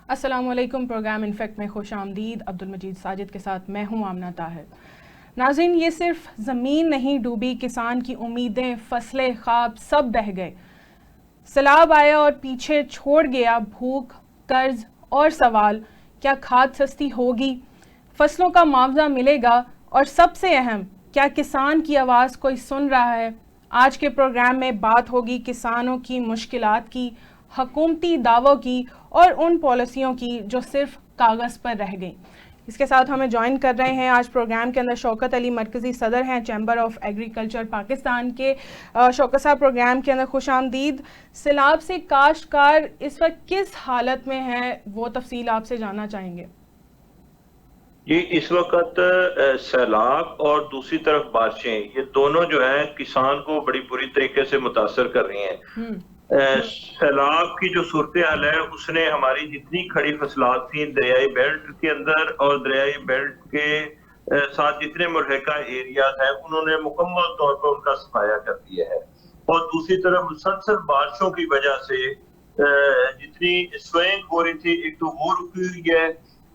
अस्सलामुअलैकुम। Programme in fact में खुश आमदीद। अब्दुल मजीद साजिद के साथ मैं हूँ आमना ताहिर। नाज़रीन, ये सिर्फ ज़मीन नहीं डूबी, किसान की उम्मीदें, फसलें, ख्वाब सब बह गए। सैलाब आया और पीछे छोड़ गया भूख, कर्ज और सवाल। क्या खाद सस्ती होगी, फसलों का मुआवजा मिलेगा और सबसे अहम, क्या किसान की आवाज़ कोई सुन रहा है? आज के प्रोग्राम में बात होगी किसानों की मुश्किलात की, हुकूमती दावों की और उन पॉलिसियों की जो सिर्फ कागज़ पर रह गई। इसके साथ हमें ज्वाइन कर रहे हैं आज प्रोग्राम के अंदर शौकत अली, मरकज़ी सदर हैं चैम्बर ऑफ एग्रीकल्चर पाकिस्तान के। शौकत साहब, प्रोग्राम के अंदर खुश आमदीद। सैलाब से काश्तकार इस वक्त किस हालत में है, वो तफसील आपसे जानना चाहेंगे। ये इस वक्त सैलाब और दूसरी तरफ बारिशें, ये दोनों जो है किसान को बड़ी बुरी तरीके से मुतासर कर रही हैं। सैलाब की जो सूरत हाल है उसने हमारी जितनी खड़ी फसलात थी दरियाई बेल्ट के अंदर और दरियाई बेल्ट के साथ जितने मुल्हिका एरियाज हैं उन्होंने मुकम्मल तौर पर उनका सफाया कर दिया है। और दूसरी तरफ मुसलसल बारिशों की वजह से जितनी स्वेइंग हो रही थी, एक तो वो रुकी हुई है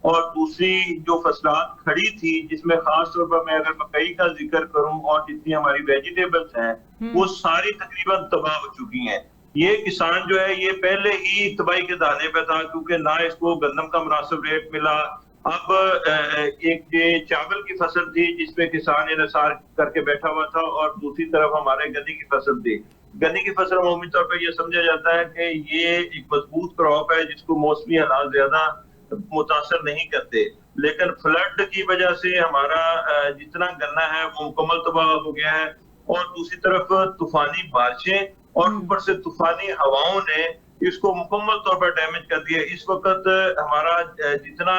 और दूसरी जो फसलात खड़ी थी जिसमें खास तौर पर मैं अगर मकई का जिक्र करूं और जितनी हमारी वेजिटेबल्स हैं वो सारी तकरीबन तबाह हो चुकी हैं। ये किसान जो है ये पहले ही तबाही के दाने पे था क्योंकि ना इसको गंदम का मुनासिब रेट मिला। अब एक ये चावल की फसल थी जिसमें किसान इन्हिसार करके बैठा हुआ था और दूसरी तरफ हमारे गन्ने की फसल थी। गन्ने की फसल अमूमी तौर पर यह समझा जाता है कि ये एक मजबूत क्रॉप है जिसको मौसमी हालात ज्यादा मुतासर नहीं करते, लेकिन फ्लड की वजह से हमारा जितना गन्ना है वो मुकम्मल तबाह हो गया है। और दूसरी तरफ तूफानी बारिशें और ऊपर से तूफानी हवाओं ने इसको मुकम्मल तौर पर डैमेज कर दिया। इस वक्त हमारा जितना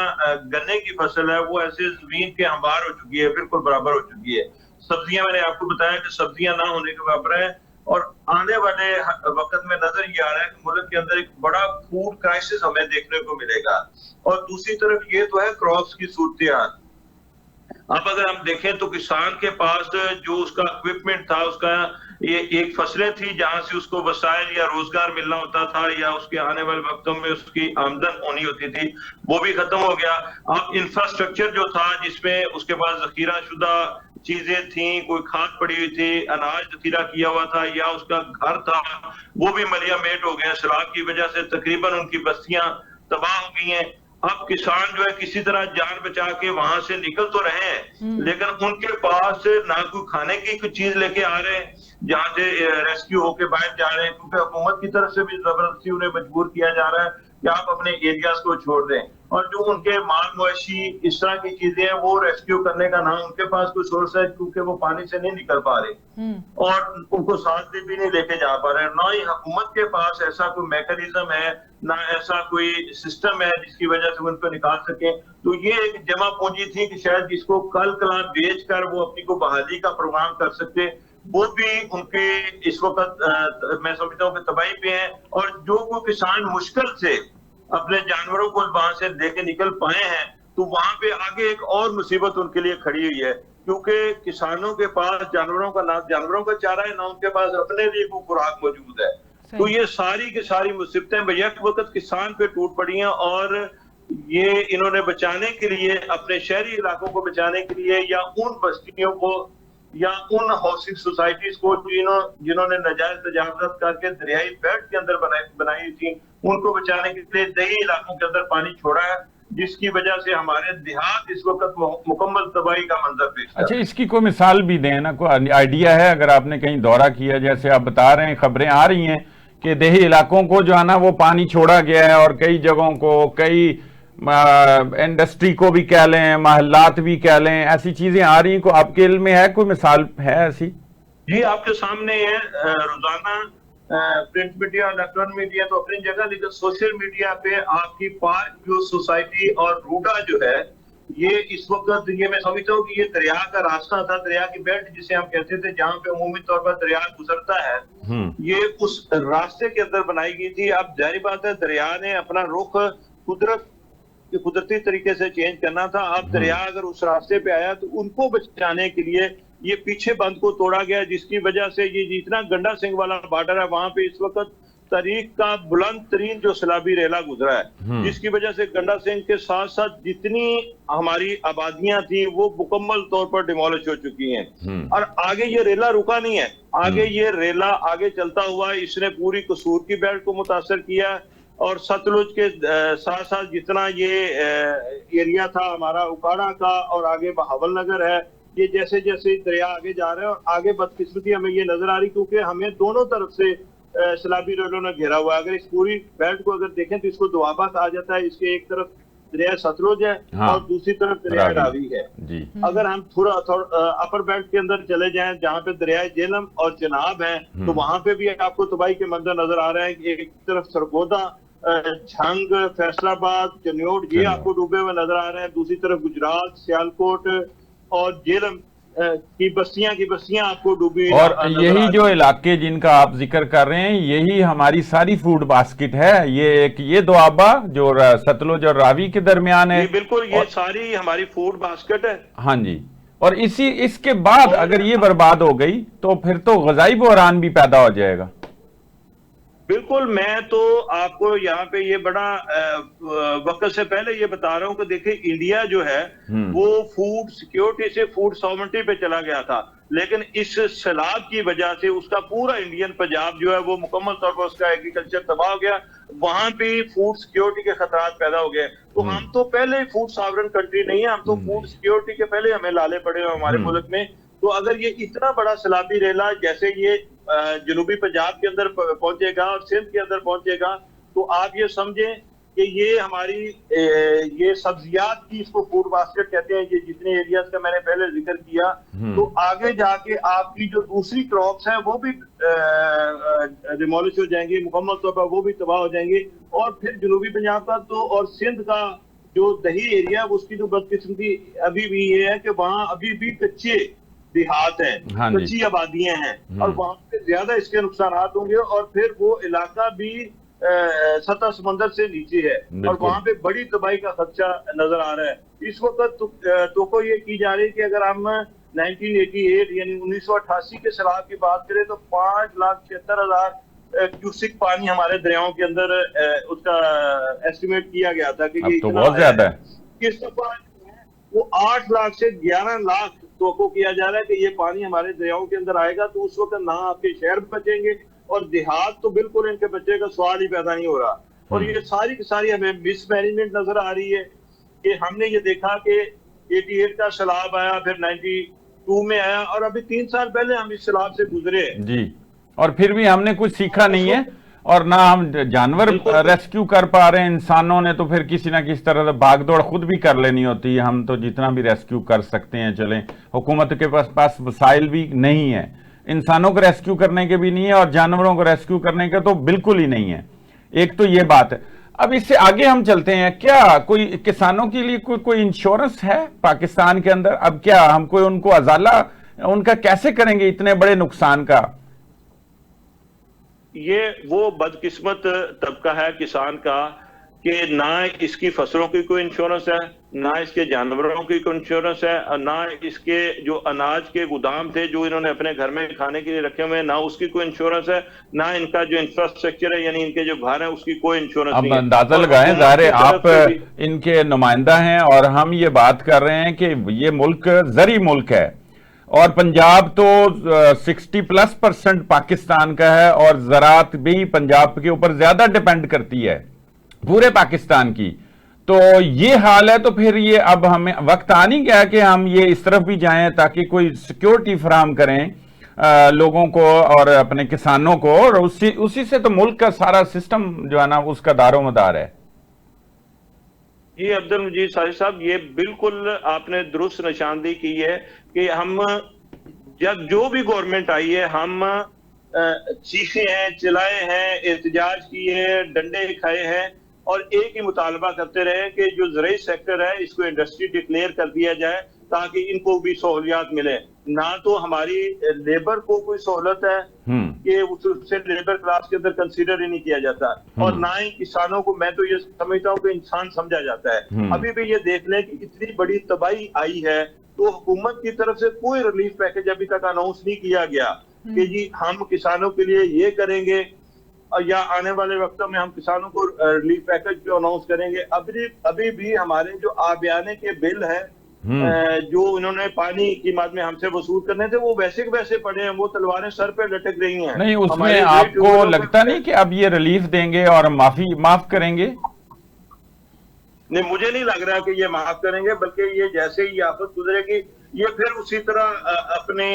गन्ने की फसल है वो ऐसे जमीन के अंबार हो चुकी है, बिल्कुल बराबर हो चुकी है। सब्जियां, मैंने आपको बताया कि सब्जियां ना होने के बराबर है और आने वाले वक्त में नजर ये आ रहा है कि मुल्क के अंदर एक बड़ा फूड क्राइसिस हमें देखने को मिलेगा। और दूसरी तरफ ये तो है क्रॉप्स की सूरत हाल। अब अगर हम देखें तो किसान के पास जो उसका इक्विपमेंट था, उसका ये एक फसलें थी जहां से उसको वसाइल या रोजगार मिलना होता था या उसके आने वाले वक्तों में उसकी आमदन होनी होती थी, वो भी खत्म हो गया। अब इंफ्रास्ट्रक्चर जो था जिसमें उसके पास जखीरा शुदा चीजें थी, कोई खाद पड़ी हुई थी, अनाज जखीरा किया हुआ था या उसका घर था, वो भी मलिया मेट हो गया। सैलाब की वजह से तकरीबन उनकी बस्तियां तबाह हो गई हैं। अब किसान जो है किसी तरह जान बचा के वहां से निकल तो रहे हैं, लेकिन उनके पास ना कोई खाने की कोई चीज लेके आ रहे हैं जहां से रेस्क्यू होके बाहर जा रहे हैं, क्योंकि हुकूमत की तरफ से भी जबरदस्ती उन्हें मजबूर किया जा रहा है कि आप अपने एरियाज को छोड़ दें। और जो उनके माल मवेशी इस तरह की चीजें हैं वो रेस्क्यू करने का ना उनके पास कोई सोर्स है क्योंकि वो पानी से नहीं निकल पा रहे और उनको साथ भी नहीं लेके जा पा रहे। ना ही हुकूमत के पास ऐसा कोई मैकेनिज्म है, ना ऐसा कोई सिस्टम है जिसकी वजह से उनको निकाल सके। तो ये एक जमा पूंजी थी कि शायद जिसको कल कला बेच कर वो अपनी को बहाली का प्रोग्राम कर सकते, वो भी उनके इस वक्त मैं समझता हूँ कि तबाही पे हैं। और जो वो किसान मुश्किल से अपने जानवरों को वहां से लेके निकल पाए हैं तो वहां पे आगे एक और मुसीबत उनके लिए खड़ी हुई है, क्योंकि किसानों के पास जानवरों का ना जानवरों का चारा है ना उनके पास अपने लिए कोई खुराक मौजूद है। तो ये सारी की सारी मुसीबतें बैक वक्त किसान पे टूट पड़ी हैं और ये इन्होंने बचाने के लिए, अपने शहरी इलाकों को बचाने के लिए या उन बस्तियों को या उन हाउसिंग सोसाइटीज को जिन्होंने नाजायज तजावत करके दरियाई बेल्ट के अंदर बनाई थी, उनको बचाने के लिए दही इलाकों के अंदर पानी छोड़ा है, जिसकी वजह से हमारे देहात इस वक्त मुकम्मल तबाही का मंजर पेश कर। अच्छा, इसकी कोई मिसाल भी दें ना, कोई आइडिया है? अगर आपने कहीं दौरा किया, जैसे आप बता रहे हैं, खबरें आ रही हैं कि देही इलाकों को जो है ना वो पानी छोड़ा गया है और कई जगहों को, कई इंडस्ट्री को भी कह लें, महल्लात भी कह लें, ऐसी चीजें आ रही हैं। को आपके इल्म में है कोई मिसाल है ऐसी? जी, आपके सामने है। रोजाना प्रिंट मीडिया, इलेक्ट्रॉनिक मीडिया तो अपनी जगह, लेकिन सोशल मीडिया पे आपकी पार्क व्यू सोसाइटी और रूडा जो है ये इस वक्त, ये मैं समझता हूँ कि ये दरिया का रास्ता था, दरिया की बेल्ट जिसे हम कहते थे जहाँ पे अमूमी तौर पर दरिया गुजरता है, ये उस रास्ते के अंदर बनाई गई थी। अब जाहिर बात है दरिया ने अपना रुख कुदरती तरीके से चेंज करना था। अब दरिया अगर उस रास्ते पे आया तो उनको बचाने के लिए ये पीछे बंद को तोड़ा गया, जिसकी वजह से ये जितना गंडा सिंह वाला बॉर्डर है वहां पे इस वक्त तारीख का बुलंद तरीन जो सैलाबी रेला गुजरा है, जिसकी वजह से गंडा सिंह के साथ साथ जितनी हमारी आबादियां थी वो मुकम्मल तौर पर डिमोलिश हो चुकी हैं। और आगे ये रेला रुका नहीं है, आगे ये रेला आगे चलता हुआ इसने पूरी कसूर की बेल्ट को मुतासर किया, और सतलुज के साथ साथ जितना ये एरिया था हमारा उकाड़ा का और आगे बहावल नगर है, ये जैसे जैसे दरिया आगे जा रहे हैं और आगे बदकिस्मती हमें ये नजर आ रही, क्योंकि हमें दोनों तरफ से सैलाबी रेलों ने घेरा हुआ है। अगर इस पूरी बेल्ट को अगर देखें तो इसको दोआबा कहा जाता है। इसके एक तरफ दरिया सतलुज है, हाँ, और दूसरी तरफ दरिया रावी है जी। अगर हम थोड़ा अपर बेल्ट के अंदर चले जाएं जहाँ पे दरिया जेलम और चिनाब है, तो वहां पे भी आपको तबाही के मंजर नजर आ रहे हैं। एक तरफ सरगोदा, झंग, फैसलाबाद, चन्योट ये आपको डूबे हुए नजर आ रहे हैं। दूसरी तरफ गुजरात, सियालकोट और जेलम की बस्तियां आपको डूबी। और यही जो इलाके जिनका आप जिक्र कर रहे हैं, यही हमारी सारी फूड बास्केट है। ये दोआबा जो सतलुज और रावी के दरमियान है, बिल्कुल ये सारी हमारी फूड बास्केट है। हाँ जी। और इसके बाद अगर ये बर्बाद हो गई तो फिर तो ग़ज़ाई बहरान भी पैदा हो जाएगा। बिल्कुल, मैं तो आपको यहाँ पे ये बड़ा वक्त से पहले ये बता रहा हूँ कि देखिए इंडिया जो है वो फूड सिक्योरिटी से फूड सॉवरेनिटी पे चला गया था, लेकिन इस सैलाब की वजह से उसका पूरा इंडियन पंजाब जो है वो मुकम्मल तौर पर उसका एग्रीकल्चर तबाह हो गया। वहां पे फूड सिक्योरिटी के खतरात पैदा हो गए। तो हम तो पहले फूड सॉवरेन कंट्री नहीं है, हम तो फूड सिक्योरिटी के पहले हमें लाले पड़े हुए हमारे मुल्क में। तो अगर ये इतना बड़ा सैलाबी रेला जैसे ये जनूबी पंजाब के अंदर पहुंचेगा और सिंध के अंदर पहुंचेगा, तो आप ये समझें कि ये हमारी ये सब्जियात की, इसको फूड बास्केट कहते हैं, ये जितने एरियाज का मैंने पहले जिक्र किया, तो आगे जाके आपकी जो दूसरी क्रॉप्स हैं वो भी डिमोलिश हो जाएंगे, मुकम्मल तौर पर वो भी तबाह हो जाएंगे। और फिर जनूबी पंजाब का तो और सिंध का जो दही एरिया, उसकी जो बदकिस्मती अभी भी ये है कि वहाँ अभी भी कच्चे देहात है, कच्ची आबादियां हैं, और वहां पे ज्यादा इसके नुकसान होंगे। और फिर वो इलाका भी सतह समंदर से नीचे है और वहां पे बड़ी तबाही का खदशा नजर आ रहा है। इस वक्त तो ये की जा रही है कि अगर हम 1988 यानी 1988 के सैलाब की बात करें तो 5,76,000 क्यूसिक पानी हमारे दरियाओं के अंदर उसका एस्टिमेट किया गया था कि ये तो बहुत ज्यादा है। किस दफा वो 8 लाख से 11 लाख तो किया जा रहा है कि ये पानी हमारे दरियाओं के अंदर आएगा, तो उस वक्त ना आपके शहर बचेंगे और देहात तो बिल्कुल इनके बच्चे का सवाल ही पैदा नहीं हो रहा। और ये सारी की सारी हमें मिसमैनेजमेंट नजर आ रही है कि हमने ये देखा कि 88 का सैलाब आया, फिर 92 में आया, और अभी 3 साल पहले हम इस सैलाब से गुजरे जी, और फिर भी हमने कुछ सीखा नहीं है, और ना हम जानवर रेस्क्यू कर पा रहे हैं। इंसानों ने तो फिर किसी ना किसी तरह से भागदौड़ खुद भी कर लेनी होती है। हम तो जितना भी रेस्क्यू कर सकते हैं चलें, हुकूमत के पास वसाइल भी नहीं है, इंसानों को रेस्क्यू करने के भी नहीं है और जानवरों को रेस्क्यू करने का तो बिल्कुल ही नहीं है। एक तो ये बात है। अब इससे आगे हम चलते हैं, क्या कोई किसानों के लिए कोई इंश्योरेंस है पाकिस्तान के अंदर? अब क्या हम कोई उनको अजाला उनका कैसे करेंगे इतने बड़े नुकसान का? ये वो बदकिस्मत तबका है किसान का कि ना इसकी फसलों की कोई इंश्योरेंस है, ना इसके जानवरों की कोई इंश्योरेंस है, और ना इसके जो अनाज के गोदाम थे जो इन्होंने अपने घर में खाने के लिए रखे हुए हैं, ना उसकी कोई इंश्योरेंस है, ना इनका जो इंफ्रास्ट्रक्चर है यानी इनके जो घर है उसकी कोई इंश्योरेंस नहीं है। अब अंदाजा लगाएं, ज़ाहिर आप इनके नुमाइंदा हैं और हम ये बात कर रहे हैं कि ये मुल्क ज़री मुल्क है और पंजाब तो 60+ % पाकिस्तान का है, और ज़राअत भी पंजाब के ऊपर ज्यादा डिपेंड करती है पूरे पाकिस्तान की। तो ये हाल है, तो फिर ये अब हमें वक्त आ नहीं गया कि हम ये इस तरफ भी जाएं ताकि कोई सिक्योरिटी फराहम करें लोगों को और अपने किसानों को, और उसी से तो मुल्क का सारा सिस्टम जो है ना उसका दारोमदार है। जी अब्दुल मजीद साजिद साहब, ये बिल्कुल आपने दुरुस्त निशानदेही की है कि हम जब जो भी गवर्नमेंट आई है हम चीखे हैं, चिल्लाए हैं, एहतजाज किए हैं, डंडे खाए हैं और एक ही मुतालबा करते रहे कि जो ज़राई सेक्टर है इसको इंडस्ट्री डिक्लेयर कर दिया जाए ताकि इनको भी सहूलियात मिले। ना तो हमारी लेबर को कोई सहूलत है कि उससे लेबर क्लास के अंदर कंसीडर ही नहीं किया जाता, और ना ही किसानों को मैं तो ये समझता हूँ कि इंसान समझा जाता है। अभी भी ये देख लें कि इतनी बड़ी तबाही आई है तो हुकूमत की तरफ से कोई रिलीफ पैकेज अभी तक अनाउंस नहीं किया गया कि जी हम किसानों के लिए ये करेंगे। या आने वाले वक्तों में हम किसानों को रिलीफ पैकेज भी अनाउंस करेंगे। अभी भी हमारे जो आबियाने के बिल है जो इन्होंने पानी की मद में हमसे वसूल करने थे, वो वैसे के वैसे पड़े हैं, वो तलवारें सर पे लटक रही हैं। नहीं, उसमें आपको लगता नहीं कि अब ये रिलीफ देंगे और माफ करेंगे? नहीं, मुझे नहीं लग रहा कि ये माफ करेंगे, बल्कि ये जैसे ही आफत गुजरेगी ये फिर उसी तरह अपने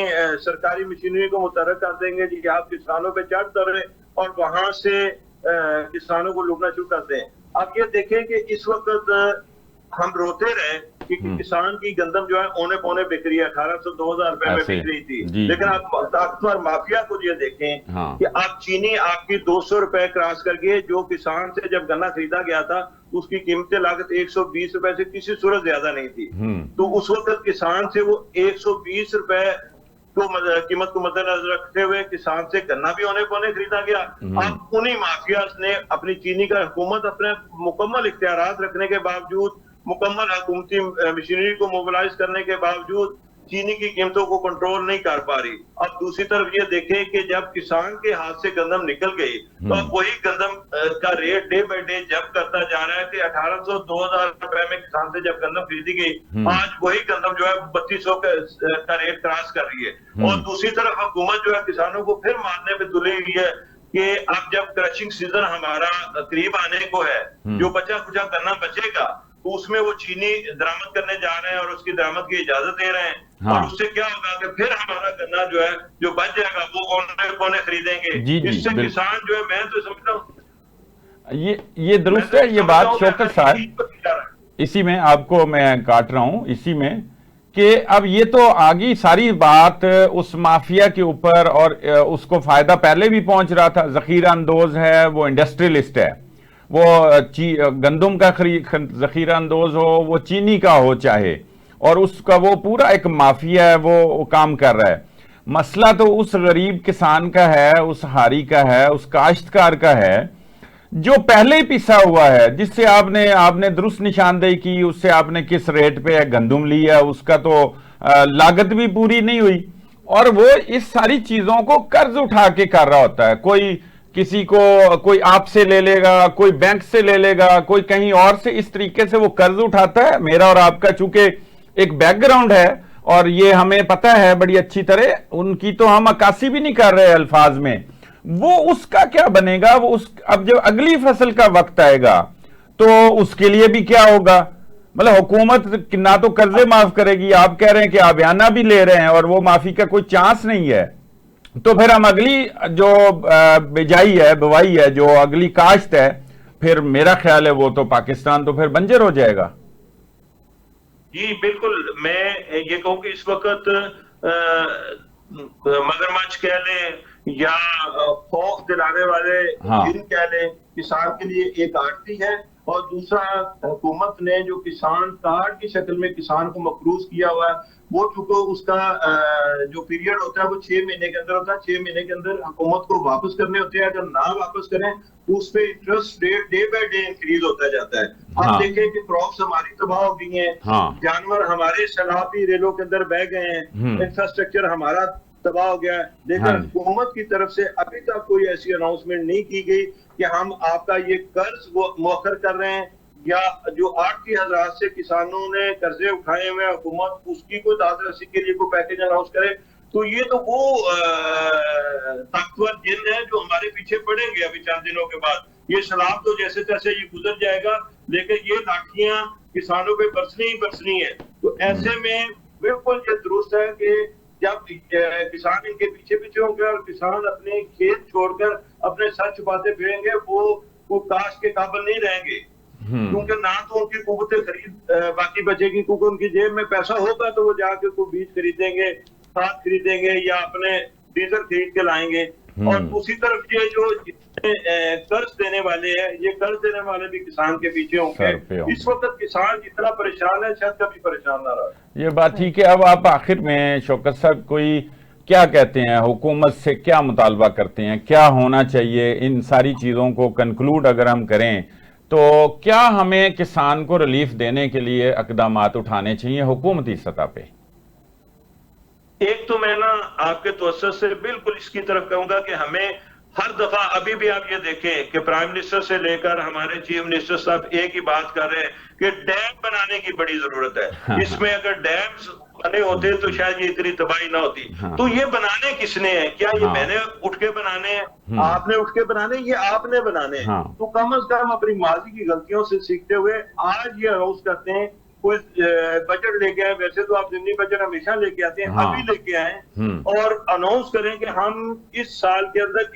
सरकारी मशीनरी को मुतहर्रिक कर देंगे कि आप किसानों पे चढ़ दौड़े और वहां से किसानों को लूटना शुरू कर दें। अब ये देखें कि इस वक्त हम रोते रहे कि किसान की गंदम जो है औने पौने बिक रही है, 1800-2000 रुपए में बिक रही थी, लेकिन आप ताकतवर माफिया को ये देखें कि आप चीनी आपकी 200 रुपए क्रॉस कर गए। जो किसान से जब गन्ना खरीदा गया था उसकी कीमतें लागत 120 रुपए से किसी सूरत ज्यादा नहीं थी, तो उस वक्त किसान से वो 120 रुपए को कीमत को मद्देनजर रखते हुए किसान से गन्ना भी औने पौने खरीदा गया। अब उन्हीं माफिया ने अपनी चीनी का हुकूमत अपने मुकम्मल इख्तियारात रखने के बावजूद, मुकम्मल हुकूमती मशीनरी को मोबिलाइज करने के बावजूद चीनी की कीमतों को कंट्रोल नहीं कर पा रही। अब दूसरी तरफ ये देखें कि जब किसान के हाथ से गंदम निकल गई तो अब वही गंदम का रेट डे बाय डे जब करता जा रहा है कि 1800-2000 रुपए में किसान से जब गंदम खरीदी गई, आज वही गंदम जो है 3200 का रेट क्रॉस कर रही है। और दूसरी तरफ हुकूमत जो है किसानों को फिर मारने पे तुली हुई है कि अब जब क्रशिंग सीजन हमारा करीब आने को है, जो बचा खुचा गन्ना बचेगा तो उसमें वो चीनी दरामद करने जा रहे हैं और उसकी दरामद की इजाजत दे रहे हैं। और उससे क्या होगा कि फिर हमारा गन्ना जो है जो बच जाएगा वो औने पौने खरीदेंगे। इससे किसान जो है, मैं तो समझता हूँ ये दुरुस्त है ये बात शौकत साहब। इसी में आपको मैं काट रहा हूं, इसी में कि अब ये तो आगे सारी बात उस माफिया के ऊपर और उसको फायदा पहले भी पहुंच रहा था। जखीरा अंदोज है, वो इंडस्ट्रियलिस्ट है, वो गंदम का जखीरा अंदोज हो, वो चीनी का हो चाहे, और उसका वो पूरा एक माफिया है, वो काम कर रहा है। मसला तो उस गरीब किसान का है, उस हारी का है, उस काश्तकार का है जो पहले ही पिसा हुआ है, जिससे आपने दुरुस्त निशानदेही की, उससे आपने किस रेट पे गंदम लिया, उसका तो लागत भी पूरी नहीं हुई, और वो इस सारी चीजों को कर्ज उठा के कर रहा होता है। कोई आपसे ले लेगा, कोई बैंक से ले लेगा, कोई कहीं और से, इस तरीके से वो कर्ज उठाता है। मेरा और आपका चूंकि एक बैकग्राउंड है और ये हमें पता है बड़ी अच्छी तरह, उनकी तो हम अक्कासी भी नहीं कर रहे अल्फाज में, वो उसका क्या बनेगा, अब जब अगली फसल का वक्त आएगा तो उसके लिए भी क्या होगा। मतलब हुकूमत ना तो कर्जे माफ करेगी, आप कह रहे हैं कि आबियाना भी ले रहे हैं और वो माफी का कोई चांस नहीं है, तो फिर हम अगली जो बिजाई है, बुवाई है, जो अगली काश्त है, फिर मेरा ख्याल है वो तो पाकिस्तान तो फिर बंजर हो जाएगा। जी बिल्कुल, मैं ये कहूँ कि इस वक्त मगरमच्छ कह लें या खौफ दिलाने वाले जिन कह लें, किसान के लिए एक आड़ती है, और दूसरा हुकूमत ने जो किसान कार्ड की शक्ल में किसान को मकरूज किया हुआ है, वो चूंकि उसका जो पीरियड होता है वो 6 महीने के अंदर होता है। 6 महीने के अंदर हुकूमत को वापस करने होते हैं, अगर ना वापस करें तो उस पे interest rate day by day increase होता जाता है। आप देखें कि क्रॉप्स हमारी तबाह हो गई हैं, जानवर हमारे सैलाबी रेलों के अंदर बह गए हैं, इंफ्रास्ट्रक्चर हमारा तबाह हो गया है, लेकिन हुकूमत की तरफ से अभी तक कोई ऐसी अनाउंसमेंट नहीं की गई कि हम आपका ये कर्ज मौखर कर रहे हैं, या जो आड़ती हजरात से किसानों ने कर्जे उठाए हुए हुकूमत उसकी कोई दाद रसी के लिए कोई पैकेज अनाउंस करे। तो ये तो वो ताकतवर जिन है जो हमारे पीछे पड़ेंगे अभी चंद दिनों के बाद। ये सलाब तो जैसे तैसे ये गुजर जाएगा, लेकिन ये लाठियां किसानों पे बरसनी ही बरसनी है। तो ऐसे में बिल्कुल ये दुरुस्त है कि जब किसान इनके पीछे पीछे होंगे और किसान अपने खेत छोड़कर अपने सर छुपाते फिरेंगे, वो काश के काबिल नहीं रहेंगे, क्योंकि ना तो उनकी कुव्वतें खरीद बाकी बचेगी, क्योंकि उनकी जेब में पैसा होगा तो वो जाके कोई बीज खरीदेंगे, खाद खरीदेंगे या अपने डीजल खरीद के लाएंगे। और दूसरी तरफ ये जो कर्ज देने वाले हैं, ये कर्ज देने वाले भी किसान के पीछे होंगे। इस वक्त किसान जितना परेशान है शायद कभी परेशान ना रहा। ये बात ठीक है। अब आप आखिर में शौकत साहब कोई क्या कहते हैं, हुकूमत से क्या मुतालबा करते हैं, क्या होना चाहिए इन सारी चीज़ों को कंक्लूड अगर हम करें तो क्या हमें किसान को रिलीफ देने के लिए इक़दामात उठाने चाहिए हुकूमती सतह पे? एक तो मैं ना आपके तवज्जुह से बिल्कुल इसकी तरफ कहूंगा कि हमें हर दफा अभी भी आप ये देखें कि प्राइम मिनिस्टर से लेकर हमारे चीफ मिनिस्टर साहब एक ही बात कर रहे हैं कि डैम बनाने की बड़ी जरूरत है। इसमें अगर डैम्स बने होते तो शायद ये इतनी तबाही ना होती। तो ये बनाने किसने हैं? क्या ये मैंने उठ के बनाने हैं, आपने उठ के बनाने, ये आपने बनाने हैं। तो कम से कम अपनी माजी की गलतियों से सीखते हुए आज ये अनाउंस करते हैं, कोई बजट लेके आए, वैसे तो आप जिमनी बजट हमेशा लेके आते हैं, अभी लेके आए और अनाउंस करें कि हम इस साल के अंदर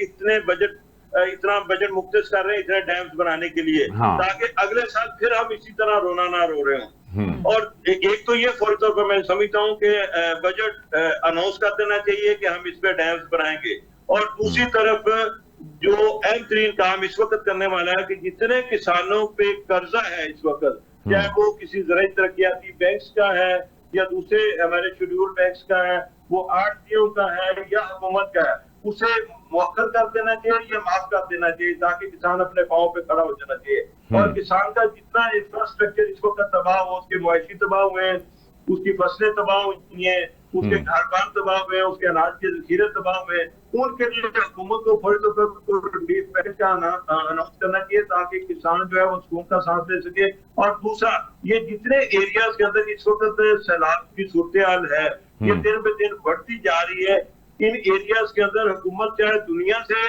इतना बजट मुख्तस कर रहे हैं इतने डैम्स बनाने के लिए, ताकि अगले साल फिर हम इसी तरह रोना ना रो रहे हों। और एक तो ये फौरी तौर पर मैं समझता हूँ कि बजट अनाउंस कर देना चाहिए कि हम इस पे डैम्स बनाएंगे, और दूसरी तरफ जो अहम तरीन काम इस वक्त करने वाला है कि जितने किसानों पे कर्जा है इस वक्त, चाहे वो किसी ज़राई तरक्याती बैंक का है या दूसरे हमारे शेड्यूल बैंक का है, वो आड़तियों का है या हुकूमत का है, उसे मौखर कर देना चाहिए या माफ कर देना चाहिए, ताकि किसान अपने पांव पे खड़ा हो जाना चाहिए। और किसान का जितना इंफ्रास्ट्रक्चर इस वक्त तबाह हो, उसके मुआशी तबाह हुए हैं, उसकी फसलें तबाह हुई हैं, उसके घर बार तबाह हुए हैं, उसके अनाज के जखीरे तबाह हुए हैं, उनके लिए हुकूमत को फौरी तौर पर रिलीफ पैकेज का अनाउंस करना चाहिए, ताकि किसान जो है वो सुकून का सांस ले सके। और दूसरा, ये जितने एरियाज के अंदर इस वक्त सैलाब की सूरत हाल है, ये दिन ब दिन बढ़ती जा रही है। इन एरियाज के अंदर हुकूमत चाहे दुनिया से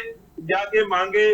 जाके मांगे,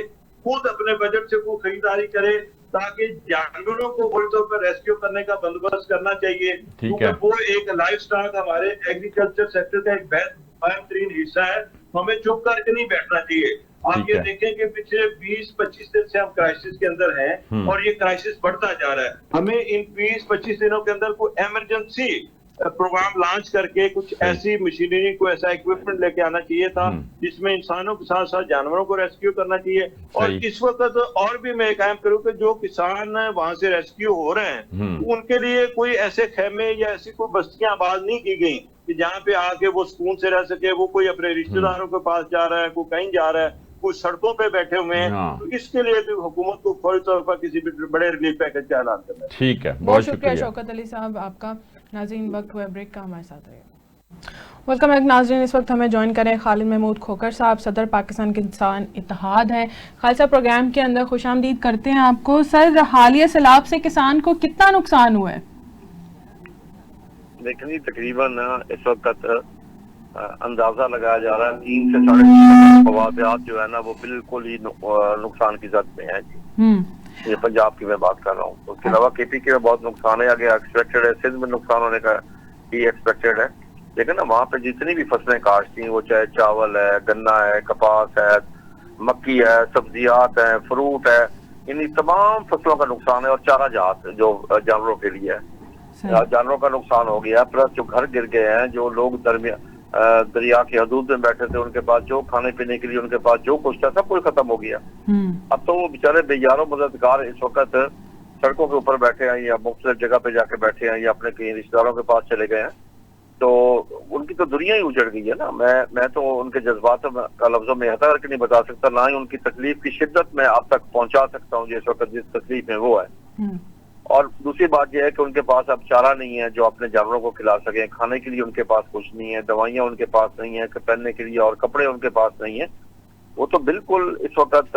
खुद अपने बजट से कोई खरीदारी करे, ताकि जानवरों को फौरी तौर पर रेस्क्यू करने का बंदोबस्त करना चाहिए, क्योंकि वो एक लाइफ स्टॉक हमारे एग्रीकल्चर सेक्टर का एक बेहतरीन हिस्सा है। हमें चुप करके नहीं बैठना चाहिए। आप ये देखें कि पिछले 20-25 दिन से हम क्राइसिस के अंदर हैं और ये क्राइसिस बढ़ता जा रहा है। हमें इन 20-25 दिनों के अंदर कोई इमरजेंसी प्रोग्राम लॉन्च करके कुछ ऐसी मशीनरी को ऐसा इक्विपमेंट लेके आना चाहिए था जिसमें इंसानों के साथ साथ जानवरों को रेस्क्यू करना चाहिए। और इस वक्त और भी मैं कायम करूं कि जो किसान वहां से रेस्क्यू हो रहे हैं उनके लिए कोई ऐसे खेमे या ऐसी कोई बस्तियां आबाद नहीं की गई कि जहाँ पे आके वो सुकून से रह सके। वो कोई अपने रिश्तेदारों के पास जा रहा है, कोई कहीं जा रहा है, कुछ सड़कों पे बैठे हुए हैं। तो इसके लिए भी हुकूमत को फौरी तौर पर किसी भी बड़े रिलीफ पैकेज का ऐलान करना है। ठीक है, बहुत शुक्रिया शौकत अली साहब आपका। नाज़रीन, वक्त हुआ ब्रेक का, हमारे साथ रहिए। वेलकम बैक नाज़रीन, इस वक्त हमें ज्वाइन करें खालिद महमूद खोखर साहब, सदर पाकिस्तान किसान इत्तेहाद है। खालिद साहब, प्रोग्राम के अंदर खुशामदीद करते हैं आपको। सर, हालिया सैलाब से किसान को कितना नुकसान हुआ है? देखिए, तकरीबन इस वक्त अंदाजा लगाया जा रहा है 3 से 3.5 मवादियात जो है ना वो बिल्कुल ही नुकसान की जद में है जी। ये पंजाब की मैं बात कर रहा हूँ। उसके अलावा KP के में बहुत नुकसान है, आगे एक्सपेक्टेड है, सिंध में नुकसान होने का भी एक्सपेक्टेड है। लेकिन ना वहाँ पे जितनी भी फसलें काश्त थी, वो चाहे चावल है, गन्ना है, कपास है, मक्की है, सब्जियात है, फ्रूट है, इन तमाम फसलों का नुकसान है। और चारा जात जो जानवरों के लिए है, जानवरों का नुकसान हो गया। प्लस जो घर गिर गए हैं, जो लोग दरिया के हदूद में बैठे थे, उनके पास जो खाने पीने के लिए उनके पास जो कुछ था सब कुछ खत्म हो गया। अब तो वो बेचारे बेयारों मददगार इस वक्त सड़कों के ऊपर बैठे हैं या मुख्तलिफ जगह पे जाके बैठे हैं या अपने कहीं रिश्तेदारों के पास चले गए हैं। तो उनकी तो दुनिया ही उजड़ गई है ना। मैं तो उनके जज्बात का लफ्जों में हता करके नहीं बता सकता, ना ही उनकी तकलीफ की शिद्दत में आप तक पहुंचा सकता हूँ जिस वक्त जिस तकलीफ में वो है। और दूसरी बात यह है कि उनके पास अब चारा नहीं है जो अपने जानवरों को खिला सके, खाने के लिए उनके पास कुछ नहीं है, दवाइयां उनके पास नहीं है, पहनने के लिए और कपड़े उनके पास नहीं है। वो तो बिल्कुल इस वक्त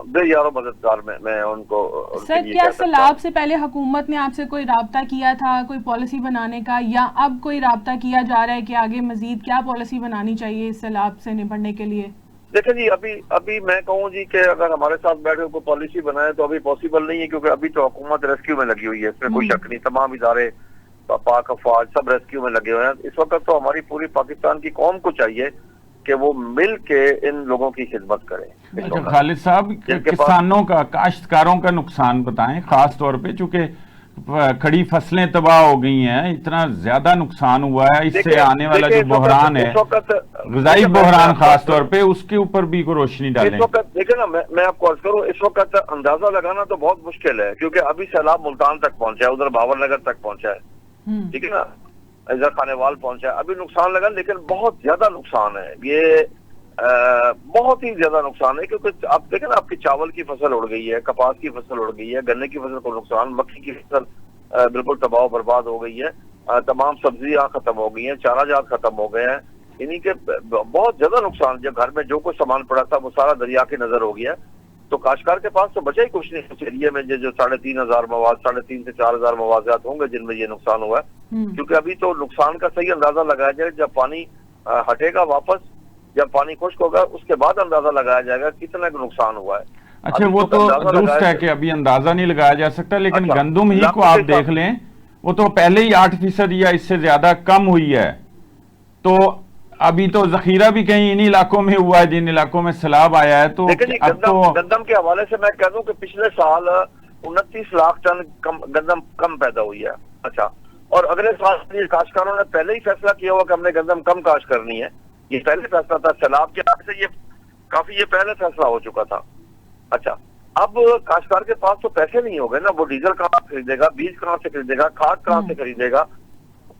बेयारों मददगार में मैं उनको। सर, क्या सैलाब से पहले हुकूमत ने आपसे कोई राब्ता किया था कोई पॉलिसी बनाने का, या अब कोई राब्ता किया जा रहा है कि आगे मजीद क्या पॉलिसी बनानी चाहिए इस सैलाब से निपटने के लिए? देखिए जी, अभी मैं कहूँ जी कि अगर हमारे साथ बैठे कोई पॉलिसी बनाए तो अभी पॉसिबल नहीं है, क्योंकि अभी तो हुकूमत रेस्क्यू में लगी हुई है, इसमें कोई शक नहीं। तमाम इदारे, पाक अफवाज सब रेस्क्यू में लगे हुए हैं। इस वक्त तो हमारी पूरी पाकिस्तान की कौम को चाहिए कि वो मिल के इन लोगों की खिदमत करें। अच्छा खालिद साहब, किसानों का, काश्तकारों का नुकसान बताएं, खास तौर पे चूंकि खड़ी फसलें तबाह हो गई हैं, इतना ज्यादा नुकसान हुआ है, इससे आने वाला जो बहरान है, ग़िज़ाई बहरान खास तौर पे, उसके ऊपर भी को रोशनी डालें। इस वक्त देखिए ना, मैं आपको अर्ज करूं, इस वक्त अंदाजा लगाना तो बहुत मुश्किल है, क्योंकि अभी सैलाब मुल्तान तक पहुंचा है, उधर भावरनगर तक पहुंचा है, ठीक है ना, इधर खानेवाल पहुंचा है। अभी नुकसान लगा, लेकिन बहुत ज्यादा नुकसान है, ये बहुत ही ज्यादा नुकसान है। क्योंकि आप देखें ना, आपकी चावल की फसल उड़ गई है, कपास की फसल उड़ गई है, गन्ने की फसल को नुकसान, मक्की की फसल बिल्कुल तबाह बर्बाद हो गई है, तमाम सब्जियां खत्म हो गई हैं, चारा जात खत्म हो गए हैं। इन्हीं के बहुत ज्यादा नुकसान, जब घर में जो कुछ सामान पड़ा था वो सारा दरिया के नजर हो गया। तो काश्तकार के पास तो बचा ही कुछ नहीं उस एरिया में, जो 3,500 मवाद 3,500 से 4,000 मवाज़ात होंगे जिनमें ये नुकसान हुआ है। क्योंकि अभी तो नुकसान का सही अंदाजा लगाया जाए जब पानी हटेगा वापस, जब पानी खुश्क होगा उसके बाद अंदाजा लगाया जाएगा कितना नुकसान हुआ है। अच्छा, वो तो दुरुस्त है कि अभी अंदाजा नहीं लगाया जा सकता, लेकिन गंदम ही को आप देख लें, वो तो पहले ही 8% या इससे ज्यादा कम हुई है। तो अभी तो जखीरा भी कहीं इन्हीं इलाकों में हुआ है जिन इलाकों में सैलाब आया है। तो अब तो गंदम के हवाले से मैं कह दूं कि पिछले साल 29 लाख टन गंदम कम पैदा हुई है। अच्छा, और अगले साल काश्तकारों ने पहले ही फैसला किया हुआ कि हमने गंदम कम काश्त करनी है। ये पहले फैसला था, सैलाब के आगे से ये पहले फैसला हो चुका था। अच्छा, अब काश्तकार के पास तो पैसे नहीं हो गए ना, वो डीजल कहाँ से खरीदेगा, बीज कहाँ से खरीदेगा, खाद कहाँ से खरीदेगा,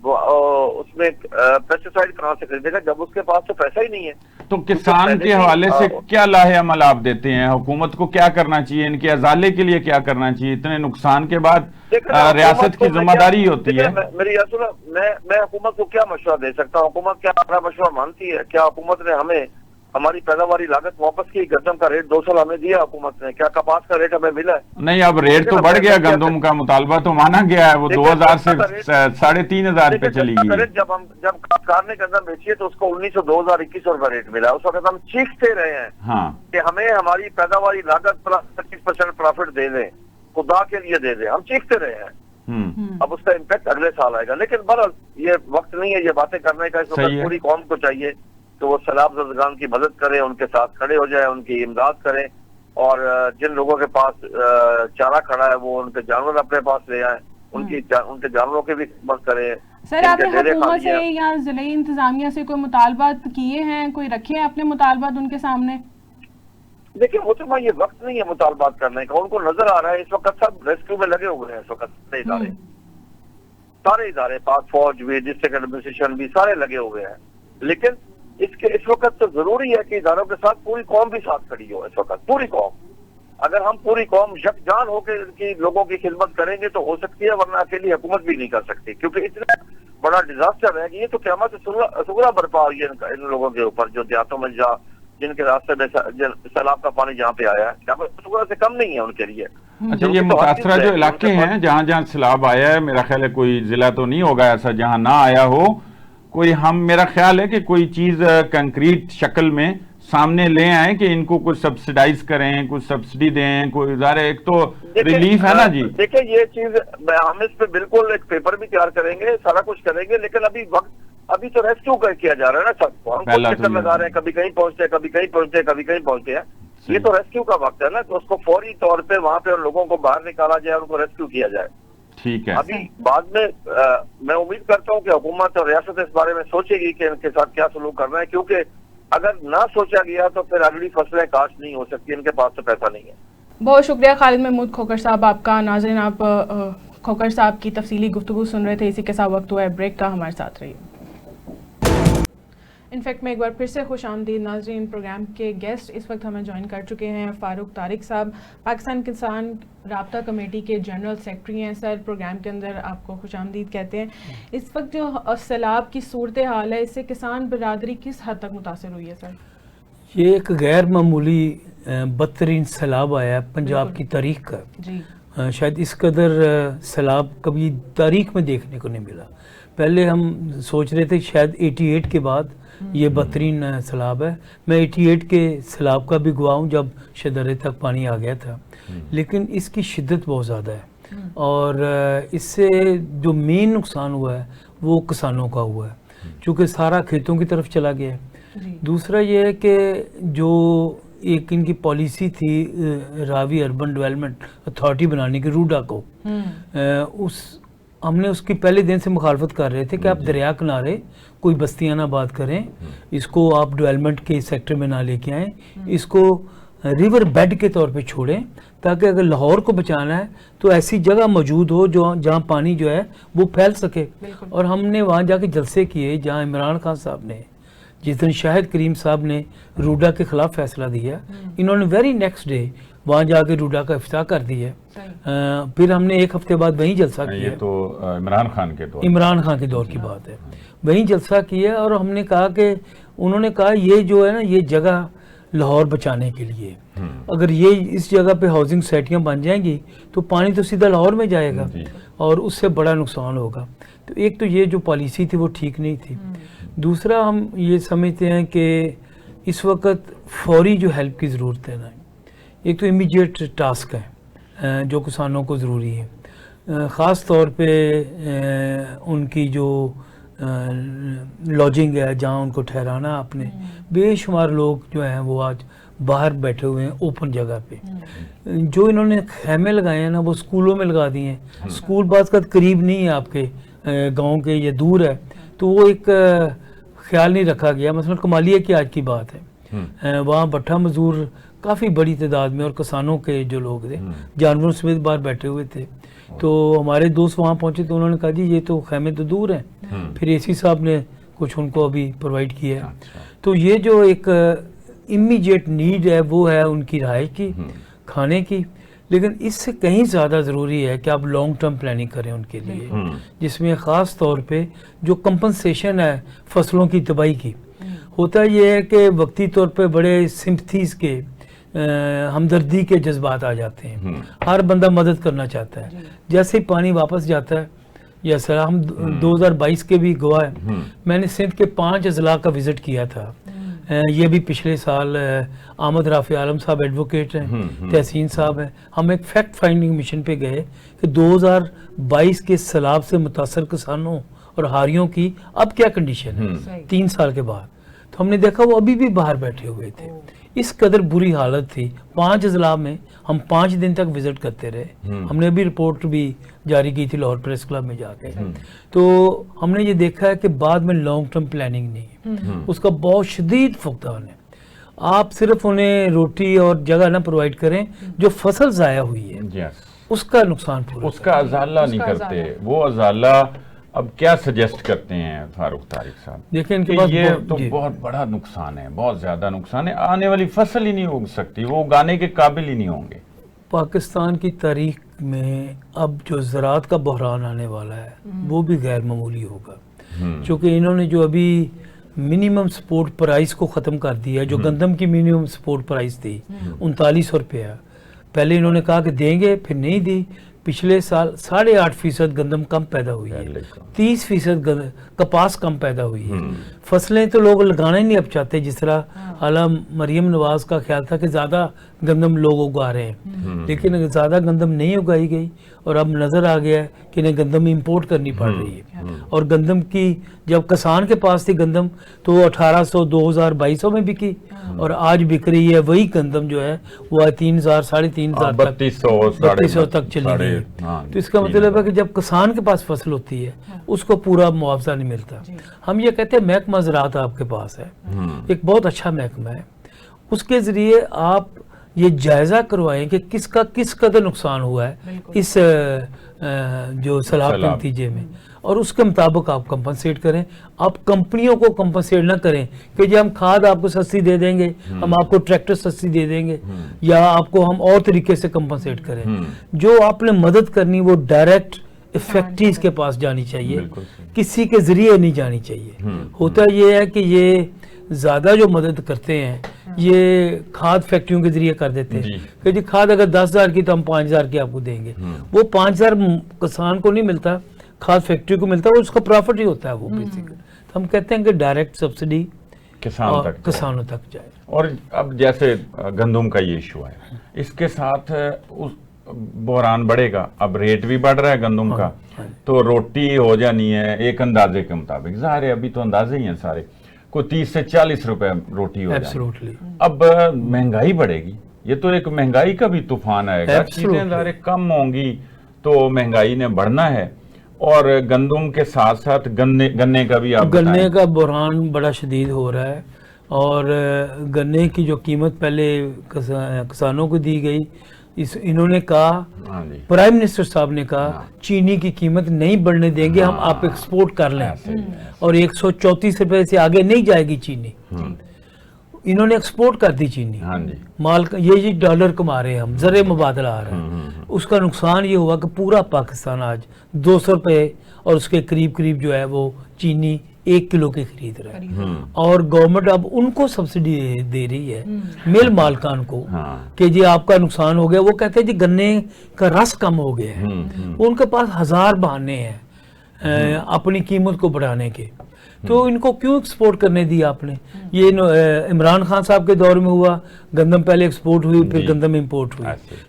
उसमें पेस्टिसाइड कहाँ से खरीदेगा, जब उसके पास तो पैसा ही नहीं है। तो किसान के हवाले से क्या लाहे अमल आप देते हैं? हुकूमत को क्या करना चाहिए, इनके अजाले के लिए क्या करना चाहिए? इतने नुकसान के बाद रियासत की जिम्मेदारी होती है। मेरी बात सुनो, मैं हुकूमत को क्या मशवरा दे सकता हूँ? हुकूमत क्या हमारा मशवरा मानती है? क्या हुकूमत ने हमें हमारी पैदावारी लागत वापस की? गंदम का रेट 2 साल हमें दिया हुकूमत ने, क्या कपास का रेट हमें मिला है? नहीं, अब रेट तो बढ़ गया, गंदम का मुतालबा तो माना गया है, वो 2000 से 3,500 पे चली गई। जब काश्तकार ने गंदम बेची है तो उसको 1900 2000 2100 रुपए रेट मिला। उस वक्त हम चीखते रहे हैं कि हमें हमारी पैदावारी लागत प्लस 25% प्रॉफिट दे दें, खुदा के लिए दे दें। हम चीखते रहे हैं। अब उसका इम्पैक्ट अगले साल आएगा, लेकिन बहरहाल ये वक्त नहीं है ये बातें करने का। इस वक्त पूरी कौम को चाहिए तो वो सैलाब ज़दगान की मदद करें, उनके साथ खड़े हो जाए, उनकी इमदाद करें, और जिन लोगों के पास चारा खड़ा है वो उनके जानवर अपने पास ले आए, उनके जानवरों की भी खिदमत करें। सर, आपने हुकूमत से या जिले इंतजामिया से कोई मुतालबात किए हैं, कोई रखे हैं अपने मुतालबात उनके सामने? देखिए मुतरमा, ये वक्त नहीं है मुतालबात करने का। उनको नजर आ रहा है इस वक्त सब रेस्क्यू में लगे हुए हैं। इस वक्त सारे इदारे पाक फौज भी, डिस्ट्रिक्ट एडमिनिस्ट्रेशन भी, सारे लगे हुए हैं। लेकिन इस वक्त तो जरूरी है कि इदारों के साथ पूरी कौम भी साथ खड़ी हो। इस वक्त पूरी कौम, अगर हम पूरी कौम यकजान होकर की लोगों की खिदमत करेंगे तो हो सकती है, वरना अकेली हुकूमत भी नहीं कर सकती, क्योंकि इतना बड़ा डिजास्टर है कि ये तो क़यामत सुगरा बर्पा हुई है इन लोगों के ऊपर, जो देहातों में जिनके रास्ते में सैलाब का पानी जहाँ पे आया है, क़यामत सुगरा से कम नहीं है उनके लिए। अच्छा, ये मुतासरा जो इलाके हैं जहाँ जहाँ सैलाब आया है, मेरा ख्याल है कोई जिला तो नहीं होगा ऐसा जहाँ ना आया हो कोई। हम, मेरा ख्याल है कि कोई चीज कंक्रीट शक्ल में सामने ले आए कि इनको कुछ सब्सिडाइज करें, कुछ सब्सिडी दें, कोई इदारे, एक तो रिलीफ है ना जी। देखिए ये चीज हम इस पे बिल्कुल एक पेपर भी तैयार करेंगे, सारा कुछ करेंगे, लेकिन अभी तो रेस्क्यू किया जा रहा है ना सबको। हम चक्कर लगा रहे हैं, कभी कहीं पहुंचते हैं, कभी कहीं पहुंचते हैं, कभी कहीं पहुंचते हैं। ये तो रेस्क्यू का वक्त है ना, तो उसको फौरी तौर पे वहां पे लोगों को बाहर निकाला जाए, उनको रेस्क्यू किया जाए। ठीक है, अभी बाद में मैं उम्मीद करता हूँ कि हुकूमत और रियासत इस बारे में सोचेगी कि इनके साथ क्या सलूक करना है, क्योंकि अगर ना सोचा गया तो फिर अगली फसलें काश्त नहीं हो सकती, इनके पास तो पैसा नहीं है। बहुत शुक्रिया खालिद महमूद खोखर साहब आपका। नाज़रीन, आप खोखर साहब की तफसीली गुफ्तगू सुन रहे थे। इसी के साथ वक्त हुआ है ब्रेक का, हमारे साथ रहिए। इनफैक्ट मैं एक बार फिर से खुश आमदीद नाज़रीन। प्रोग्राम के गेस्ट इस वक्त हमें ज्वाइन कर चुके हैं फ़ारूक तारिक साहब, पाकिस्तान किसान राब्ता कमेटी के जनरल सेक्रेटरी हैं। सर, प्रोग्राम के अंदर आपको खुश आमदीद कहते हैं। इस वक्त जो सैलाब की सूरत हाल है, इससे किसान बिरादरी किस हद तक मुतासर हुई है सर? ये एक गैर मामूली बदतरीन सैलाब आया है पंजाब की तारीख का जी। शायद इस कदर सैलाब कभी तारीख में देखने को नहीं मिला। पहले हम सोच रहे थे शायद 88 के बाद ये बदतरीन सैलाब है। मैं 88 के सैलाब का भी गवाह हूँ जब शदरे तक पानी आ गया था, लेकिन इसकी शिद्दत बहुत ज़्यादा है और इससे जो मेन नुकसान हुआ है वो किसानों का हुआ है, क्योंकि सारा खेतों की तरफ चला गया है। दूसरा ये है कि जो एक इनकी पॉलिसी थी रावी अर्बन डेवलपमेंट अथॉरिटी बनाने की, रूडा को, हमने उसकी पहले दिन से मुखालफत कर रहे थे कि आप दरिया किनारे कोई बस्तियां ना आबाद करें, इसको आप डेवलपमेंट के सेक्टर में ना लेके आएँ, इसको रिवर बेड के तौर पे छोड़ें, ताकि अगर लाहौर को बचाना है तो ऐसी जगह मौजूद हो जो जहाँ पानी जो है वो फैल सके। और हमने वहाँ जाके जलसे किए जहाँ इमरान खान साहब ने, जिस दिन शाहिद करीम साहब ने रूडा के खिलाफ फैसला दिया, इन्होंने वेरी नेक्स्ट डे वहाँ जाके रूडा का इफ्तिताह कर दी है। फिर हमने एक हफ्ते बाद वहीं जलसा किया। ये तो इमरान खान के दौर की बात है। वहीं जलसा किया और हमने कहा कि उन्होंने कहा ये जो है ना ये जगह लाहौर बचाने के लिए, अगर ये इस जगह पे हाउसिंग सोसाइटियाँ बन जाएंगी तो पानी तो सीधा लाहौर में जाएगा और उससे बड़ा नुकसान होगा। तो एक तो ये जो पॉलिसी थी वो ठीक नहीं थी। दूसरा हम ये समझते हैं कि इस वक्त फौरी जो हेल्प की ज़रूरत है ना, एक तो इमीडिएट टास्क है जो किसानों को ज़रूरी है, ख़ास तौर पे उनकी जो लॉजिंग है जहाँ उनको ठहराना आपने, बेशुमार लोग जो हैं वो आज बाहर बैठे हुए हैं ओपन जगह पे। जो इन्होंने खैमे लगाए हैं ना वो स्कूलों में लगा दिए हैं। स्कूल बात का करीब नहीं है आपके गांव के, ये दूर है, तो वो एक ख्याल नहीं रखा गया। मसलन कमालिया की आज की बात है, वहाँ भट्ठा मजदूर काफ़ी बड़ी तादाद में और किसानों के जो लोग थे जानवरों समेत बाहर बैठे हुए थे। तो हमारे दोस्त वहाँ पहुँचे तो उन्होंने कहा जी ये तो खैमे तो दूर हैं। फिर एसी साहब ने कुछ उनको अभी प्रोवाइड किया है। तो ये जो एक इमीडिएट नीड है वो है उनकी रहाइश की, खाने की, लेकिन इससे कहीं ज़्यादा ज़रूरी है कि आप लॉन्ग टर्म प्लानिंग करें उनके लिए, जिसमें ख़ास तौर पे जो कंपनसेशन है फसलों की तबाही की। होता ये है कि वक्ती तौर पे बड़े सिंपथीज़ के हमदर्दी के जज्बात आ जाते हैं, हर बंदा मदद करना चाहता है। जैसे ही पानी वापस जाता है, या सर हम 2022 के भी गवाह हैं, मैंने सिंध के 5 अजला का विज़िट किया था। ये भी पिछले साल आमद राफी आलम साहब एडवोकेट हैं, तहसीन साहब हैं, हम एक फैक्ट फाइंडिंग मिशन पे गए कि 2022 के सैलाब से मुतासर किसानों और हारियों की अब क्या कंडीशन है 3 साल के बाद। तो हमने देखा वो अभी भी बाहर बैठे हुए थे, इस कदर बुरी हालत थी। 5 अजला में हम 5 दिन तक विजिट करते रहे। हमने अभी रिपोर्ट भी जारी की थी लाहौर प्रेस क्लब में जाके। तो हमने ये देखा है कि बाद में लॉन्ग टर्म प्लानिंग नहीं है, उसका बहुत शदीद फुकदान है। आप सिर्फ उन्हें रोटी और जगह ना प्रोवाइड करें, जो फसल ज़ाया हुई है उसका नुकसान पूरा, उसका अजाला नहीं करते। वो अजाला अब क्या सजेस्ट करते हैं फारूक तारिक साहब? देखिए इनके पास ये तो बहुत बड़ा नुकसान है, बहुत ज्यादा नुकसान है। आने वाली फसल ही नहीं उग सकती, वो उगाने के काबिल ही नहीं होंगे। पाकिस्तान की तारीख में अब जो ज़राअत का बहरान आने वाला है वो भी गैर मामूली होगा, क्योंकि इन्होंने जो अभी मिनिमम सपोर्ट प्राइस को ख़त्म कर दिया है। जो गंदम की मिनिमम सपोर्ट प्राइस थी 3900 रुपया, पहले इन्होंने कहा कि देंगे, फिर नहीं दी। पिछले साल 8.5% गंदम कम पैदा हुई है, 30% कपास कम पैदा हुई है। फसलें तो लोग लगाना ही नहीं अब चाहते, जिस तरह आला मरियम नवाज का ख्याल था कि ज़्यादा गंदम लोग उगा रहे हैं, लेकिन ज़्यादा गंदम नहीं उगाई गई और अब नज़र आ गया है कि इन्हें गंदम इंपोर्ट करनी पड़ रही है। और गंदम की जब किसान के पास थी गंदम तो वो 1800, 2000, 2200 में बिकी और आज बिक रही है वही गंदम जो है वो 3000, 3500 3200 तक चली गई है। तो इसका मतलब है कि जब किसान के पास फसल होती है उसको पूरा मुआवजा नहीं मिलता। हम ये कहते हैं महकमा ज़राअत आपके पास है, एक बहुत अच्छा महकमा है, उसके ज़रिए आप ये जायज़ा करवाएं कि किसका किस कदर नुकसान हुआ है इस जो सैलाब के नतीजे में, और उसके मुताबिक आप कंपनसेट करें। आप कंपनियों को कंपनसेट ना करें कि जी हम खाद आपको सस्ती दे देंगे, हम आपको ट्रैक्टर सस्ती दे देंगे, या आपको हम और तरीके से कंपनसेट करें। जो आपने मदद करनी वो डायरेक्ट इफेक्टिव के पास जानी चाहिए, किसी के जरिए नहीं जानी चाहिए। होता ये है कि ये ज़्यादा जो मदद करते हैं ये खाद फैक्ट्रियों के जरिए कर देते हैं कि जी खाद अगर 10,000 की तो हम 5,000 की आपको देंगे। वो 5,000 किसान को नहीं मिलता, खाद फैक्ट्री को मिलता है, उसका प्रॉफिट ही होता है वो बेसिकली। तो हम कहते हैं कि डायरेक्ट सब्सिडी किसानों तक जाए। और अब जैसे गंदम का ये इशू है, इसके साथ उस बहरान बढ़ेगा। अब रेट भी बढ़ रहा है गंदम का, तो रोटी हो जानी है एक अंदाजे के मुताबिक, ज़ाहिर है अभी तो अंदाजे ही हैं सारे, को 30 से 40 रुपए रोटी हो जाए। अब महंगाई बढ़ेगी, ये तो एक महंगाई का भी तूफान आएगा, चीजें ज़ाहिर कम होंगी तो महंगाई ने बढ़ना है। और गंदम के साथ साथ गन्ने का भी, आप गन्ने का बहरान बड़ा शदीद हो रहा है। और गन्ने की जो कीमत पहले किसानों को दी गई, इन्होंने कहा, प्राइम मिनिस्टर साहब ने कहा चीनी की कीमत नहीं बढ़ने देंगे, हम आप एक्सपोर्ट कर लें और 134 रुपए से आगे नहीं जाएगी चीनी। इन्होंने एक्सपोर्ट कर दी चीनी। हाँ जी। माल ये डॉलर कमा रहे हैं हम, ज़र मुबादला आ रहा है। उसका नुकसान ये हुआ कि पूरा पाकिस्तान आज 200 रुपये और उसके करीब करीब जो है वो चीनी 1 किलो की खरीद रहा है। और गवर्नमेंट अब उनको सब्सिडी दे रही है, मिल मालकान को, कि जी आपका नुकसान हो गया। वो कहते हैं जी गन्ने का रस कम हो गया है। उनके पास 1000 बहाने हैं अपनी कीमत को बढ़ाने के। तो इनको क्यों एक्सपोर्ट करने दिया आपने? ये इमरान खान साहब के दौर में हुआ, गंदम पहले एक्सपोर्ट हुई, फिर गंदम इंपोर्ट हुई,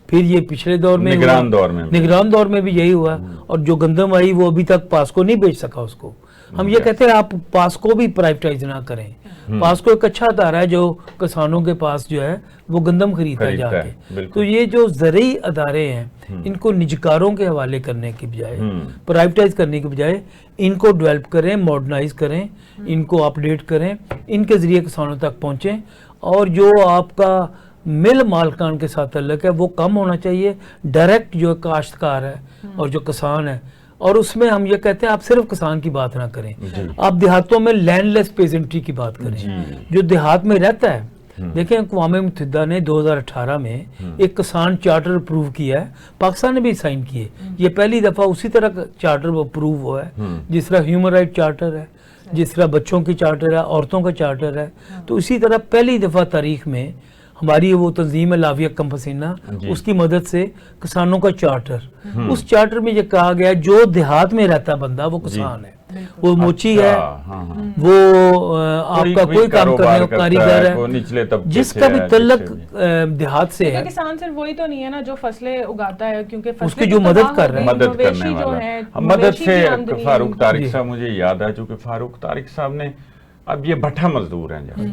फिर ये पिछले दौर में निगरान दौर में भी यही हुआ। और जो गंदम आई वो अभी तक पास्को नहीं बेच सका उसको। हम ये कहते हैं आप पास्को भी प्राइवेटाइज ना करें। पास्को एक अच्छा अदारा है जो किसानों के पास जो है वो गंदम खरीदता है जाके। तो ये जो ज़रूरी अदारे हैं इनको निजकारों के हवाले करने की बजाय, प्राइवेटाइज करने की बजाय इनको डेवलप करें, मॉडर्नाइज करें, इनको अपडेट करें, इनके ज़रिए किसानों तक पहुँचें। और जो आपका मिल मालकान के साथ तल्लक है वो कम होना चाहिए। डायरेक्ट जो काश्तकार है और जो किसान है, और उसमें हम ये कहते हैं आप सिर्फ किसान की बात ना करें, आप देहातों में लैंडलेस पेजेंट्री की बात करें। जो देहात में रहता है, देखें अक़वाम मुत्तहिदा ने 2018 में एक किसान चार्टर अप्रूव किया है, पाकिस्तान ने भी साइन किए। ये पहली दफ़ा उसी तरह चार्टर अप्रूव हुआ है जिस तरह ह्यूमन राइट चार्टर है, जिस तरह बच्चों की चार्टर है, औरतों का चार्टर है। तो इसी तरह पहली दफ़ा तारीख में हमारी वो तंजीम है लाविया कम्पसीना, उसकी मदद से किसानों का चार्टर, उस चार्टर में ये कहा गया जो देहात में रहता बंदा वो किसान है, वो मोची है, वो आपका कोई काम करने का कारीगर है, जिसका भी तल्लक देहात से है। किसान सिर्फ वही तो नहीं है ना जो फसलें उगाता है, क्योंकि उसकी जो मदद कर रहे हैं, मदद करने वाला मदद से फारूक तारिक साहब मुझे याद है, चूंकि फारूक तारिक साहब ने, अब ये भट्ठा मजदूर हैं जब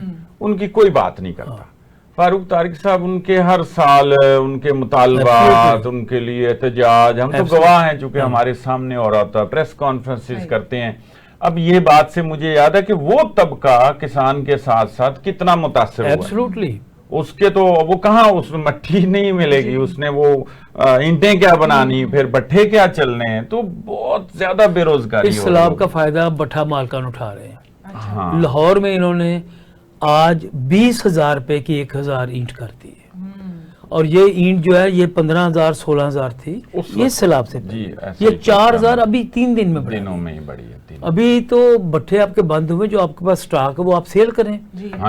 उनकी कोई बात नहीं करता। फारूक तारिक साहब उनके हर साल उनके मुतालबात, उनके लिए एहतजाज, हम तो गवाह हैं चूंकि हमारे सामने हो रहा था, प्रेस कॉन्फ्रेंसेस करते हैं। अब ये बात से मुझे याद है कि वो तबका किसान के साथ साथ कितना मुतासर हुआ। एब्सोल्युटली। उसके तो वो कहाँ, उस मट्टी नहीं मिलेगी, उसने वो ईंटें क्या बनानी, फिर भट्ठे क्या चलने हैं, तो बहुत ज्यादा बेरोजगारी। इस सैलाब का फायदा भट्ठा मालकान उठा रहे हैं। लाहौर में इन्होंने आज 20,000 रुपए की 1,000 ईंट करती है, और ये ईंट जो है ये 15,000 16,000 थी ये सैलाब से ये 4,000 अभी 3 दिन में दिनों में ही बढ़ी है। अभी तो भट्ठे आपके बंद हुए, जो आपके पास स्टॉक है वो आप सेल करें,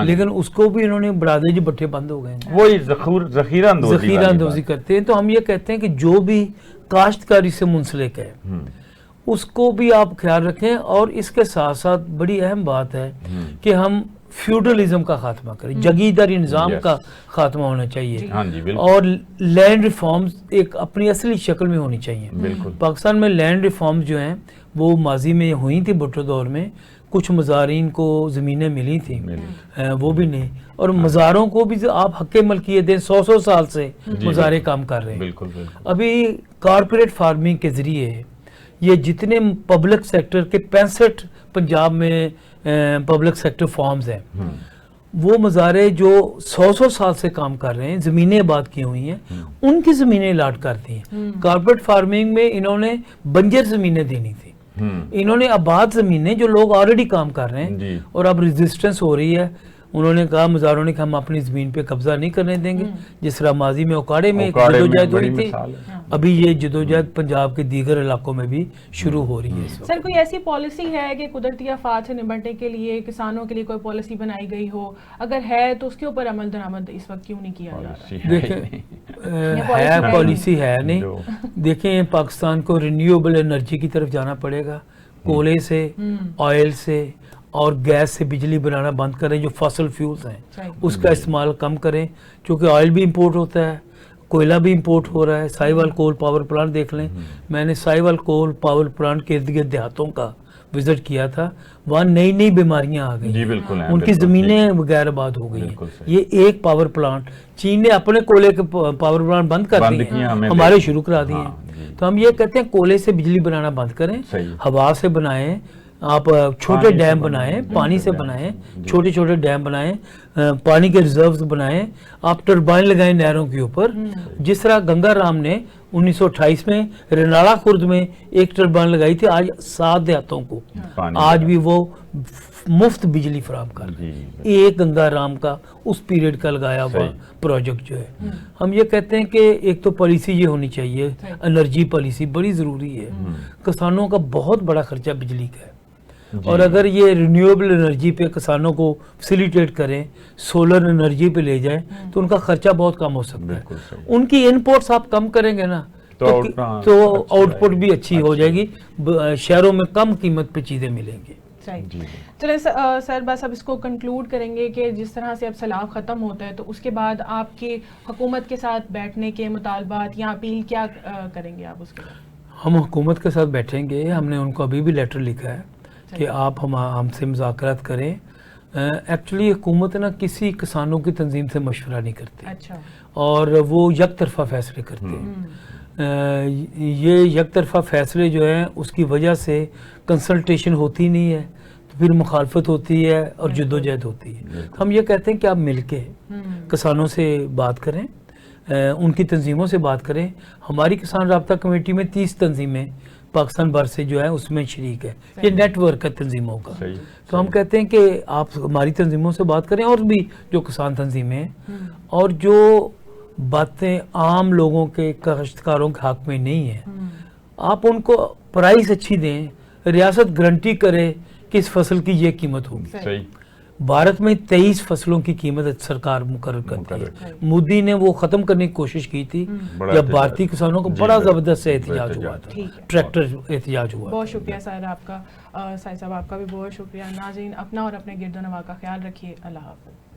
लेकिन उसको भी इन्होंने बढ़ा दिया जी, भट्ठे बंद हो गए। वही जखीरा अंदोजी करते हैं। तो हम ये कहते हैं कि जो भी काश्तकारी से मुंसलिक है उसको भी आप ख्याल रखें। और इसके साथ साथ बड़ी अहम बात है कि हम फ्यूडलिज्म का खात्मा करें, जगीरदारी निज़ाम का खात्मा होना चाहिए, और लैंड रिफॉर्म्स एक अपनी असली शक्ल में होनी चाहिए। पाकिस्तान में लैंड रिफॉर्म्स जो हैं वो माजी में हुई थी, भुट्टो दौर में कुछ मज़ारीन को ज़मीनें मिली थी, वो भी नहीं। और मज़ारों को भी आप हक़ मलकियत दें, 100 साल से मज़ारे काम कर रहे हैं। अभी कारपोरेट फार्मिंग के ज़रिए ये जितने पब्लिक सेक्टर के 65 पंजाब में पब्लिक सेक्टर फॉर्म्स हैं, वो मज़ारे जो 100 साल से काम कर रहे हैं, ज़मीनें आबाद की हुई हैं, उनकी ज़मीनें लाट करती हैं। कारपोरेट फार्मिंग में इन्होंने बंजर ज़मीनें देनी थी, इन्होंने आबाद ज़मीनें जो लोग ऑलरेडी काम कर रहे हैं, और अब रेजिस्टेंस हो रही है। उन्होंने कहा, मज़ारों ने कहा हम अपनी ज़मीन पे कब्जा नहीं करने देंगे, जिस तरह माजी में उकाड़े में जदोजहद हुई थी, अभी ये जदोजहद पंजाब के दीगर इलाकों में भी शुरू हो रही है। सर, कोई ऐसी पॉलिसी है कि कुदरती आफात से निपटने के लिए किसानों के लिए कोई पॉलिसी बनाई गई हो? अगर है तो उसके ऊपर अमल दरामद इस वक्त क्यों नहीं किया जा रहा? देखें, है पॉलिसी है नहीं। देखें, पाकिस्तान को रिन्यूएबल एनर्जी की तरफ जाना पड़ेगा, कोयले से, ऑयल से और गैस से बिजली बनाना बंद करें। जो फॉसिल फ्यूल्स हैं उसका इस्तेमाल कम करें, क्योंकि ऑयल भी इंपोर्ट होता है, कोयला भी इंपोर्ट हो रहा है। साहिवाल कोल पावर प्लांट देख लें, मैंने साहिवाल कोल पावर प्लांट के इर्द गिर्द देहातों का विजिट किया था, वहाँ नई नई बीमारियां आ गई, उनकी ज़मीनें गैर आबाद हो गई हैं। ये एक पावर प्लांट, चीन ने अपने कोयले के पावर प्लांट बंद कर दिए, हमारे शुरू करा दिए। तो हम ये कहते हैं कोयले से बिजली बनाना बंद करें, हवा से बनाएं, आप छोटे डैम बनाएं, पानी से बनाएं, छोटे छोटे डैम बनाएं, पानी के रिजर्व्स बनाएं, आप टरबाइन लगाएं नहरों के ऊपर, जिस तरह गंगा राम ने 1928 में रेनाड़ा खुर्द में एक टरबाइन लगाई थी, आज 7 देहातों को आज भी वो मुफ्त बिजली फराहम कर रहे हैं। एक गंगा राम का उस पीरियड का लगाया हुआ प्रोजेक्ट जो है। हम ये कहते हैं कि एक तो पॉलिसी ये होनी चाहिए, एनर्जी पॉलिसी बड़ी ज़रूरी है। किसानों का बहुत बड़ा खर्चा बिजली का है, और अगर ये रिन्यूएबल एनर्जी पे किसानों को फैसिलिटेट करें, सोलर एनर्जी पे ले जाएं, तो उनका खर्चा बहुत कम हो सकता है। उनकी इनपुट्स आप कम करेंगे ना तो आउटपुट भी अच्छी हो जाएगी, शहरों में कम कीमत पे चीज़ें मिलेंगी। चलिए सर, बस अब इसको कंक्लूड करेंगे कि जिस तरह से अब सैलाब ख़त्म होता है तो उसके बाद आपके हुकूमत के साथ बैठने के मुतालबात या अपील क्या करेंगे आप उसके बाद? हम हुकूमत के साथ बैठेंगे, हमने उनको अभी भी लेटर लिखा है कि आप हमसे मुज़ाकरात करें। एक्चुअली हुकूमत ना किसी किसानों की तंजीम से मशवरा नहीं करती। अच्छा। और वो यक तरफा फैसले करते हैं। ये यक तरफा फैसले जो हैं उसकी वजह से कंसल्टेशन होती नहीं है, तो फिर मुखालफत होती है और जद्दोजहद होती है। हम ये कहते हैं कि आप मिलके किसानों से बात करें, उनकी तंजीमों से बात करें। हमारी किसान राब्ता कमेटी में 30 तंजीमें पाकिस्तान भर से जो है उसमें शरीक है, ये नेटवर्क है तंजीमों का। तो हम कहते हैं कि आप हमारी तंजीमों से बात करें, और भी जो किसान तंजीमें हैं, और जो बातें आम लोगों के काश्तकारों के हक में नहीं है, आप उनको प्राइस अच्छी दें, रियासत गारंटी करे कि इस फसल की ये कीमत होगी। भारत में 23 फसलों की कीमत सरकार मुकर्रर करती है। मोदी ने वो खत्म करने की कोशिश की थी जब भारतीय किसानों को बड़ा जबरदस्त एहतजाज हुआ था, ट्रैक्टर एहतजाज हुआ। बहुत शुक्रिया सर आपका, साहिब साहब आपका भी बहुत शुक्रिया। नाज़रीन, अपना और अपने गिरदोनवा का ख्याल रखिए। अल्लाह हाफ़िज़।